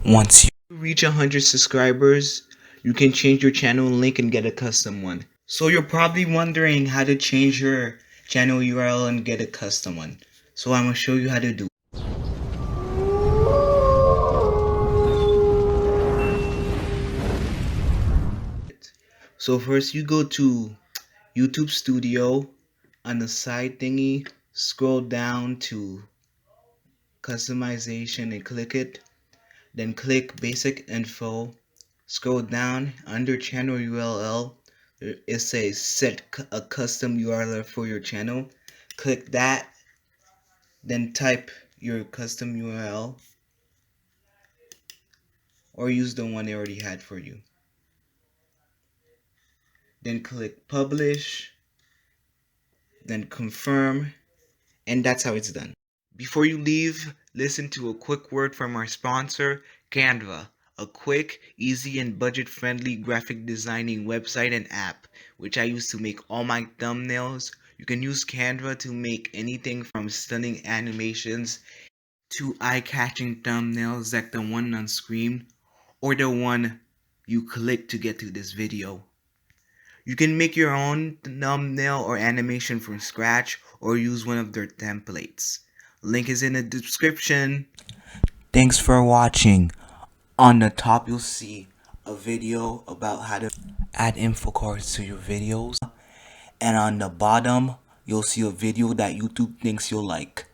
Once you reach 100 subscribers, you can change your channel link and get a custom one. So you're probably wondering how to change your channel URL and get a custom one. So I'm going to show you how to do it. So first you go to YouTube Studio on the side thingy, scroll down to customization and click it. Then click basic info. Scroll down under channel URL. It says set a custom URL for your channel. Click that. Then type your custom URL or use the one they already had for you. Then click publish. Then confirm. And that's how it's done. Before you leave, listen to a quick word from our sponsor, Canva, a quick, easy, and budget-friendly graphic designing website and app, which I use to make all my thumbnails. You can use Canva to make anything from stunning animations to eye-catching thumbnails like the one on screen or the one you click to get to this video. You can make your own thumbnail or animation from scratch or use one of their templates. Link is in the description. Thanks for watching. On the top you'll see a video about how to add info cards to your videos. And on the bottom you'll see a video that YouTube thinks you'll like.